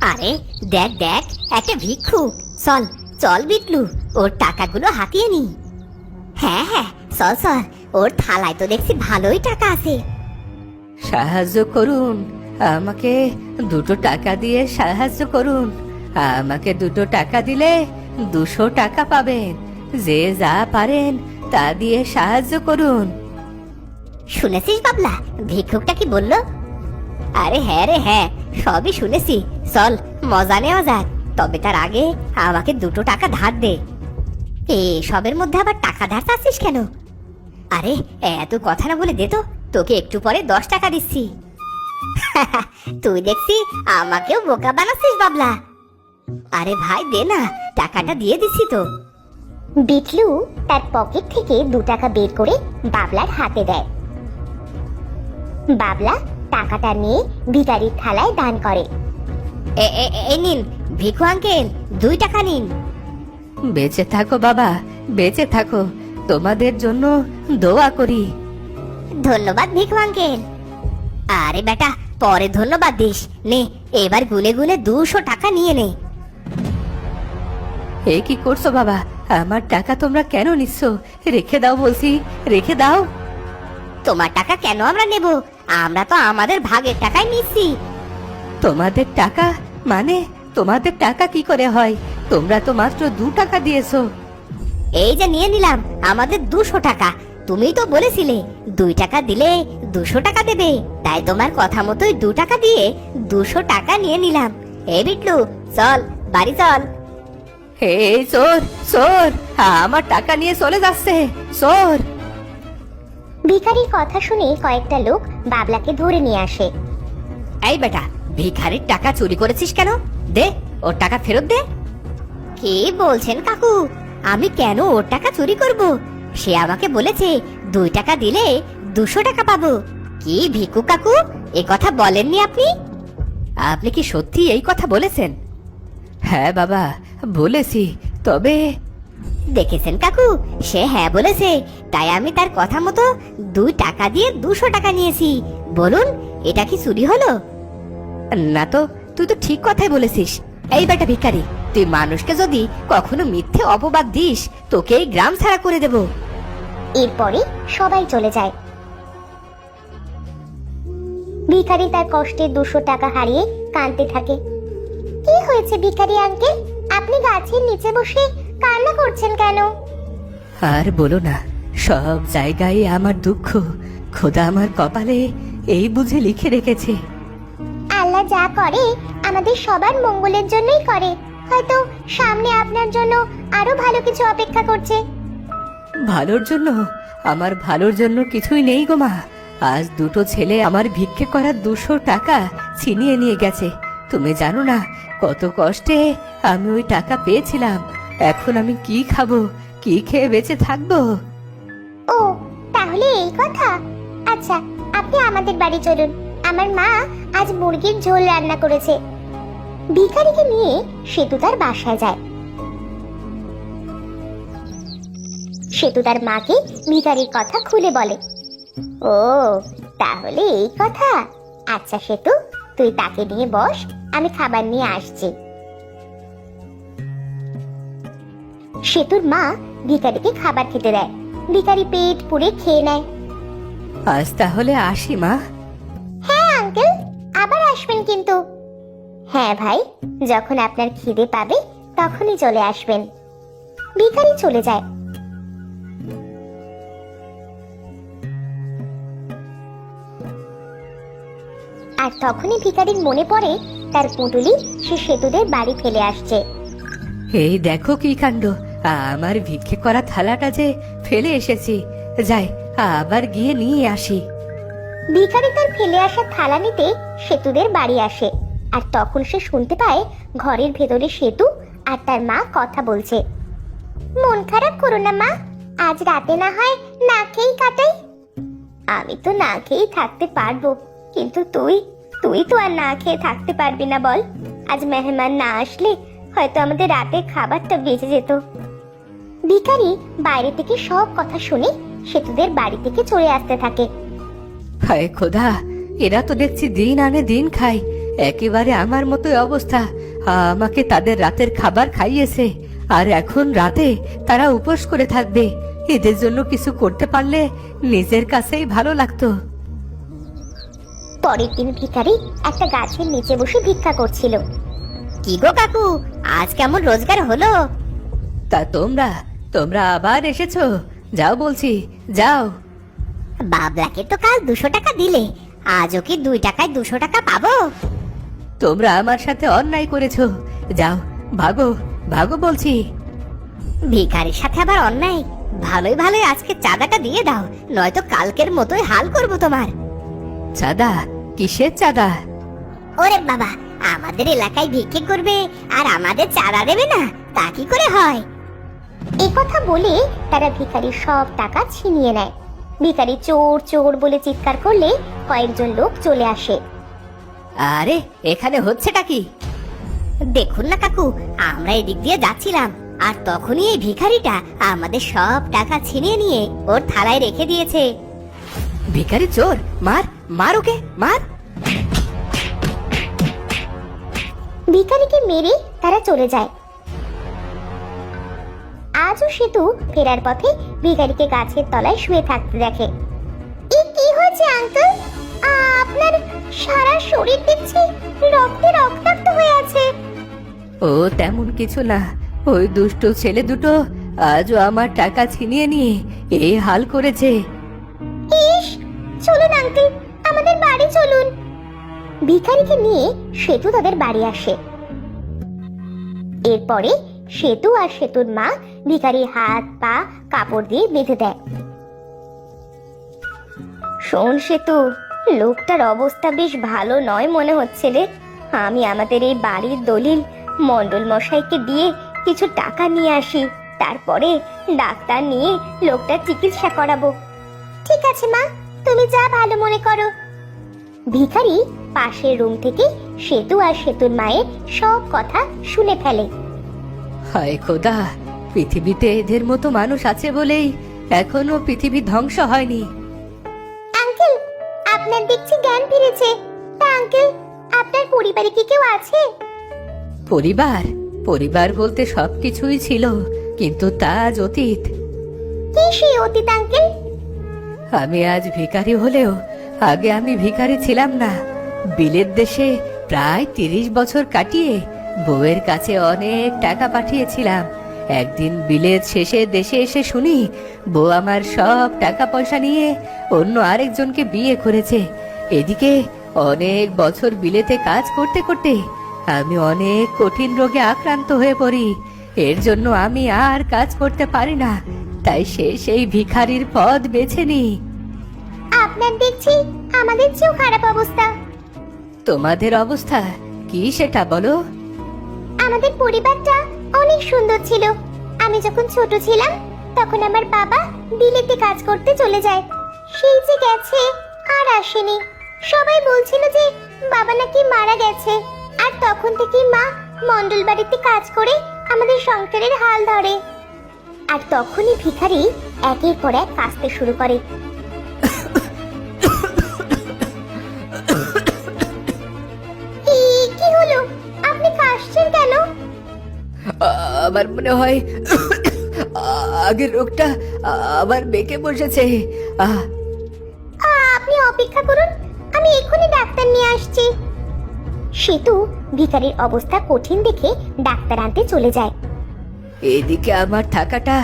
আরে দেখ দেখ, একটা ভিক্ষুক। চল চল বিটলু, ওর টাকাগুলো হাতিয়ে নি। হ্যাঁ হ্যাঁ, চল চল, ওর থালায় তো দেখছি ভালোই টাকা আছে। সাহায্য করুন, আমাকে 2 টাকা দিয়ে সাহায্য করুন। আমাকে 2 টাকা দিলে 200 টাকা পাবেন। যে যা পারেন তা দিয়ে সাহায্য করুন। শুনেছিস বাবলা, ভিক্ষুকটা কি বললো? আরে হ্যাঁ রে হ্যাঁ, সবই শুনেছি। চল মজা নেওয়া যাক, তবে তার আগে আমাকে 2 টাকা ধার দে। সবের মধ্যে আবার টাকা ধার চাচ্ছিস কেন? আরে এত কথা না বলে দে তো, তোকে একটু পরে 10 টাকা দিচ্ছি। তুই দেখছি আমাকেও বোকা বানাচ্ছিস বাবলা। আরে ভাই দে না, টাকাটা দিয়ে দিচ্ছি তো। বিটলু তার পকেট থেকে 2 টাকা বের করে বাবলার হাতে দেয়। বাবলা টাকাটা নিয়ে ভিখারির থালায় দান করে। এই নিন ভিখু আঙ্কেল, 2 টাকা নিন। বেঁচে থাকো বাবা, বেঁচে থাকো, তোমাদের জন্য দোয়া করি। ধন্যবাদ ভিখু আঙ্কেল। আরে বেটা, পরে ধন্যবাদ দিস। নে এবার গুলে গুলে 200 টাকা নিয়ে নে। এ কি করছো বাবা? আমার টাকা তোমরা কেন নিচ্ছ? রেখে দাও বলছি, রেখে দাও। তোমার টাকা কেন আমরা নেব? আমরা তো আমাদের ভাগের টাকাই নিচ্ছি। তোমাদের টাকা মানে? তোমাদের টাকা কি করে হয়? তোমরা তো মাত্র 2 টাকা দিয়েছো। এই যে নিয়ে নিলাম আমাদের 200 টাকা। তুমি তো বলেছিলে 2 টাকা দিলে 200 টাকা দেবে, তাই তোমার কথা মতোই 2 টাকা দিয়ে 200 টাকা নিয়ে নিলাম। এই বিটলু চল বাড়ি চল। এই চোর, চোর আমার টাকা নিয়ে চলে যাচ্ছে, চোর। ভিখারির কথা শুনে কয়েকটা লোক বাবলাকে ধরে নিয়ে আসে। এই বেটা, ভিখারির টাকা চুরি করেছিস কেন? দে ওর টাকা ফেরত দে। কি বলছেন কাকু? আমি কেন ওর টাকা চুরি করব? সে আমাকে বলেছে 2 টাকা দিলে 200 টাকা পাবো। কি ভিকু কাকু, এ কথা বলেননি আপনি? আপনি কি সত্যি এই কথা বলেছেন? হ্যাঁ বাবা বলেছি, তবে দেখেছেন কাকু, সে হ্যাঁ বলেছে, তাই আমি তার কথা মতো 2 টাকা দিয়ে 200 টাকা নিয়েছি। বলুন, এটা কি চুরি হলো? না তো, তুই তো ঠিক কথাই বলেছিস। এই বেটা ভিখারি, তুই মানুষকে যদি কখনো মিথ্যে অপবাদ দিস, তোকে এই গ্রাম ছাড়া করে দেব। এরপরে সবাই চলে যায়। ভিখারি তার কষ্টে 200 টাকা হারিয়ে কাঁদতে থাকে। কি হয়েছে ভিখারি আঙ্কেল, আপনি গাছের নিচে বসে কান্না করছেন কেন? আর বলো না, সব জায়গায় আমার দুঃখ। খোদা আমার কপালে এই বুঝে লিখে রেখেছে। আল্লাহ যা করে আমাদের সবার মঙ্গলের জন্যই করে। হয়তো সামনে আপনার জন্য আরো ভালো কিছু অপেক্ষা করছে। ভালোর জন্য? আমার ভালোর জন্য কিছুই নেই গো মা। আজ 2টো ছেলে আমার ভিক্ষে করা 200 টাকা ছিনিয়ে নিয়ে গেছে। তুমি জানো না কত কষ্টে আমি ওই টাকা পেয়েছিলাম। এখন আমি কি খাবো, কি খেয়ে বেঁচে থাকবো? ও তাহলে এই কথা। আচ্ছা, আপনি আমাদের বাড়ি চলুন, আমার মা আজ মুরগির ঝোল রান্না করেছে। ভিখারিকে নিয়ে সেতু তার বাসায় যায়। সেতু তার মাকে ভিখারির কথা খুলে বলে। ও তাহলে এই কথা। আচ্ছা সেতু, তুই তাকে নিয়ে বস, আমি খাবার নিয়ে আসছি। সেতুর মা ভিখারিকে খাবার খেতে দেয়। ভিখারি পেট পুরে খেয়ে নেয়। আজ তাহলে আসি মা। হ্যাঁ আঙ্কেল, আবার আসবেন কিন্তু। হ্যাঁ ভাই, যখন আপনার খিদে পাবে তখনই চলে আসবেন। ভিখারি চলে যায়। আর তখনই ভিখারির মনে পড়ে তার পুঁটুলি সে সেতুদের বাড়ি ফেলে আসছে। এই দেখো কি কাণ্ড, আমার ভিক্ষে করা থালাটা যে ফেলে এসেছি। যাই আবার গিয়ে নিয়ে আসি। ভিখারি তার ফেলে আসা থালা নিতে সেতুদের বাড়ি আসে। আর তখন সে শুনতে পায় ঘরের ভেতরে সেতু আর তার মা কথা বলছে। মন খারাপ করো না মা, আজ রাতে না হয় না খেয়েই কাটাই। আমি তো না খেয়েই থাকতে পারবো, কিন্তু তুই তো আর না খেয়ে থাকতে পারবি না বল। আজ মেহমান না আসলে হয়তো আমাদের রাতের খাবারটা বেঁচে যেত। ভিখারি বাইরে থেকে সব কথা শুনে সেতুদের বাড়ি থেকে চলে আসতে থাকে। হায় খোদা, এরা তো দেখছি দিন আনে দিন খায়। একেবারে আমার মতোই অবস্থা। আমাকে তাদের রাতের খাবার খাইয়েছে, আর এখন রাতে তারা উপোস করে থাকবে। এদের জন্য কিছু করতে পারলে নিজের কাছেই ভালো লাগতো। পরের দিন ভিখারি একটা গাছের নিচে বসে ভিক্ষা করছিল। কি গো কাকু, আজ কেমন রোজগার হলো? তা তোমরা তোমরা আবার এসেছো? যাও বলছি, যাও। বাবলাকে তো কাল 200 টাকা দিলে, আজও কি 2 টাকায় 200 টাকা পাবো? তোমরা আমার সাথে অন্যায় করেছো, যাও ভাগো, ভাগো বলছি। ভিখারির সাথে আবার অন্যায়? ভালোই ভালোই আজকে চাঁদাটা দিয়ে দাও, নয়তো কালকের মতোই হাল করব তোমার। চাঁদা? কিসের চাঁদা? ওরে বাবা, আমাদের এলাকায় ভিক্ষে করবে আর আমাদের চাঁদা দেবে না, তা কি করে হয়? এই কথা বলে তারা ভিখারির সব টাকা ছিনিয়ে নেয়। ভিখারি চোর চোর বলে চিৎকার করলে কয়েকজন লোক চলে আসে। আরে এখানে হচ্ছেটা কি? দেখুন না কাকু, আমরা এদিক দিয়ে যাচ্ছিলাম, আর তখনই এই ভিখারিটা আমাদের সব টাকা ছিনিয়ে নিয়ে ওর থালায় রেখে দিয়েছে। ভিখারি চোর, মার মার ওকে, মার। ভিখারিকে মেরে তারা চলে যায়। আজও সেতু ফেরার পথে ভিখারিকে গাছের তলায় শুয়ে থাকতে দেখে। কি হয়েছে আঙ্কেল? আপনার সারা শরীর দেখছি রক্তে রক্তাক্ত হয়ে আছে। ও তেমন কিছু না, ওই দুষ্ট ছেলে দুটো আজও আমার টাকা ছিনিয়ে নিয়ে এই হাল করেছে। ইস, চলুন আঙ্কেল, আমাদের বাড়ি চলুন। ভিখারিকে নিয়ে সেতু তাদের বাড়ি আসে। এরপরে সেতু আর সেতুর মা ভিখারির হাত পা কাপড় দিয়ে বেঁধে দেয়। শোন সেতু, লোকটার অবস্থা বেশ ভালো নয় মনে হচ্ছে রে। আমি আমাদের এই বাড়ির দলিল মণ্ডল মশাইকে দিয়ে কিছু টাকা নিয়ে আসি, তারপরে ডাক্তার নিয়ে লোকটার চিকিৎসা করাবো। ঠিক আছে মা, তুমি যা ভালো মনে করো। ভিখারি পাশের রুম থেকে সেতু আর সেতুর মায়ের সব কথা শুনে ফেলে। হায় খোদা, পৃথিবীতে এদের মতো মানুষ আছে বলেই এখনো পৃথিবী ধ্বংস হয়নি। আঙ্কেল, আপনার দেখছি জ্ঞান ফিরেছে। তা আঙ্কেল, আপনার পরিবারে কি কেউ আছে? পরিবার? পরিবার বলতে সবকিছুই ছিল, কিন্তু তা আজ অতীত। কি সেই অতীত আঙ্কেল? আমি আজ ভিখারি হলেও আগে আমি ভিখারি ছিলাম না। বিলেত দেশে প্রায় 30 বছর কাটিয়ে বউয়ের কাছে অনেক টাকা পাঠিয়েছিলাম। একদিন বিলেত শেষে দেশে এসে শুনি বউ আমার সব টাকা পয়সা নিয়ে অন্য আরেকজনকে বিয়ে করেছে। এদিকে অনেক বছর বিলেতে কাজ করতে করতে আমি অনেক কঠিন রোগে আক্রান্ত হয়ে পড়ি। এর জন্য আমি আর কাজ করতে পারি না, তাই সেই ভিখারির পথ বেছে নিই। আপনার দেখছি আমাদের চেয়েও খারাপ অবস্থা। তোমাদের অবস্থা কি সেটা বলো? আমাদের পরিবারটা অনেক সুন্দর ছিল। আমি যখন ছোট ছিলাম তখন আমার বাবা বিলেতে কাজ করতে চলে যায়। সেই যে গেছে আর আসেনি। সবাই বলছিল যে বাবা নাকি মারা গেছে, আর তখন থেকেই মা মণ্ডল বাড়িতে কাজ করে আমাদের সংসারের হাল ধরে। আর তখনই ভিখারি একের পর এক কাঁদতে শুরু করে। কি হলো? আপনি কাশছেন কেন? আমার মনে হয় আগের রোগটা আবার বেঁকে বসেছে। আপনি অপেক্ষা করুন, আমি এক্ষুনি ডাক্তার নিয়ে আসছি। সেতু ভিখারির অবস্থা কঠিন দেখে ডাক্তার আনতে চলে যায়। এদিকে আমার থাকাটা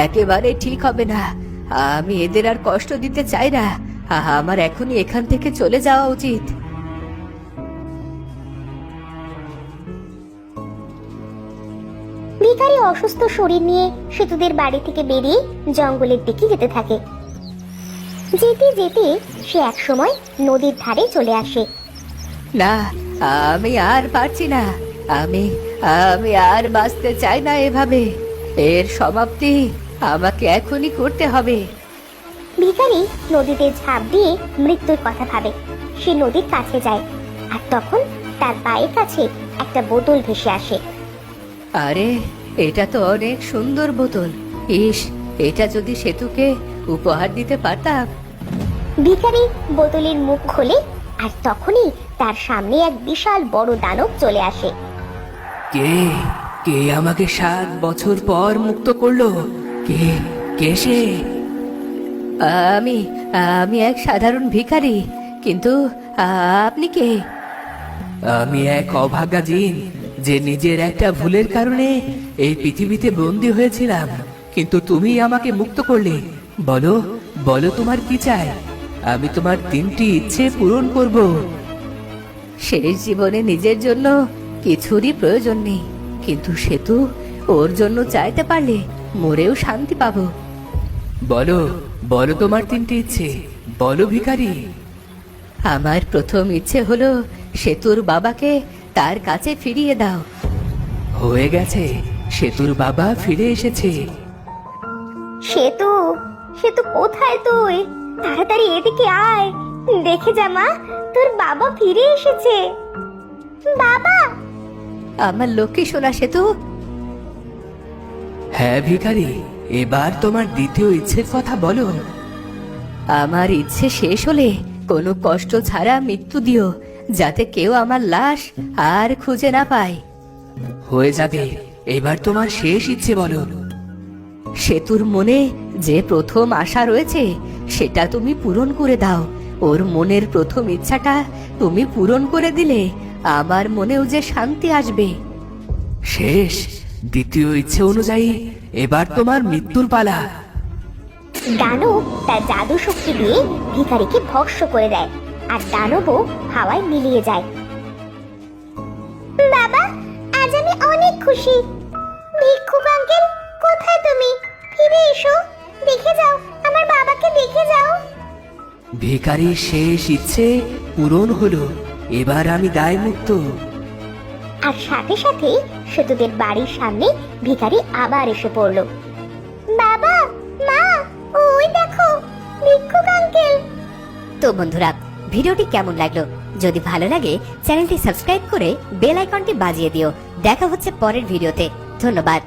একেবারে ঠিক হবে না। আমি এদের আর কষ্ট দিতে চাই না। আমার এখনই এখান থেকে চলে যাওয়া উচিত। ভিখারি অসুস্থ শরীর নিয়ে সেতুদের বাড়ি থেকে বেরিয়ে জঙ্গলের দিকে যেতে থাকে। যেতে যেতে সে একসময় নদীর ধারে চলে আসে। না, আমি আর পারছি না। আমি আমি আর বাঁচতে চাই না এভাবে। এর সমাপ্তি আমাকে এখনই করতে হবে। ভিখারি নদীতে ঝাঁপ দিয়ে মৃত্যুর কথা ভাবে। সে নদীর কাছে যায়, আর তখন তার পায়ের কাছে একটা বোতল ভেসে আসে। আরে, এটা তো অনেক সুন্দর বোতল। ইস, এটা যদি সেতুকে উপহার দিতে পারতাম। ভিখারি বোতলের মুখ খোলে আর তখনই তার সামনে এক বিশাল বড় দানব চলে আসে। কে কে আমাকে 7 বছর পর মুক্ত করলো? কে কে সে? আমি আমি এক সাধারণ ভিখারি, কিন্তু আপনি কে? আমি এক অভাগা জিন, যে নিজের একটা ভুলের কারণে এই পৃথিবীতে বন্দী হয়েছিলাম, কিন্তু তুমি আমাকে মুক্ত করলে। বলো বলো, তোমার কি চাই? আমি তোমার 3টি ইচ্ছে পূরণ করব। শেষ জীবনে নিজের জন্য কিছুরই প্রয়োজন নেই, কিন্তু সেতু ওর জন্য চাইতে পারলে মরেও শান্তি পাবো। বলো বলো, তোমার 3টি ইচ্ছে বলো ভিখারি। আমার প্রথম ইচ্ছে হলো সেতুর বাবাকে তার কাছে ফিরিয়ে দাও। হয়ে গেছে, সেতুর বাবা ফিরে এসেছে। সেতু, সেতু কোথায় তুই? তাড়াতাড়ি এদিকে আয়, দেখে যা মা, তোর বাবা ফিরে এসেছে। বাবা! আমার লক্ষ্মী সোনা সেতু। হ্যাঁ ভিখারি, এবার তোমার দ্বিতীয় ইচ্ছের কথা বলো। আমার ইচ্ছে শেষ হলে কোনো কষ্ট ছাড়া মৃত্যু দিও, যাতে কেউ আমার লাশ আর খুঁজে না পায়। হয়ে যাবে, এবার তোমার শেষ ইচ্ছে বলো। সেতুর মনে যে প্রথম আশা রয়েছে সেটা তুমি পূরণ করে দাও। ওর মনের প্রথম ইচ্ছাটা তুমি পূরণ করে দিলে আমার মনেও যে শান্তি আসবে। শেষ, দ্বিতীয় ইচ্ছে অনুযায়ী এবার তোমার মৃত্যুর পালা। দানব তার জাদু শক্তি দিয়ে ভিখারিকে ভস্ম করে দেয়, আর দানবও হাওয়ায় মিলিয়ে যায়। বাবা, আজ আমি অনেক খুশি। ভিক্ষুক আঙ্কেল, কোথায় তুমি? ফিরে এসো, দেখে যাও, আমার বাবাকে দেখে যাও। ভিখারির শেষ ইচ্ছে পূরণ হলো, এবার আমি দায় মুক্ত। আর সাথে সাথে সেতুদের বাড়ির সামনে ভিখারি আবার এসে পড়ল। বাবা, মা, ওই দেখো ভিক্ষুক আঙ্কেল। তো বন্ধুরা, ভিডিওটি কেমন লাগলো? যদি ভালো লাগে চ্যানেলটি সাবস্ক্রাইব করে বেল আইকনটি বাজিয়ে দিও। দেখা হচ্ছে পরের ভিডিওতে। ধন্যবাদ।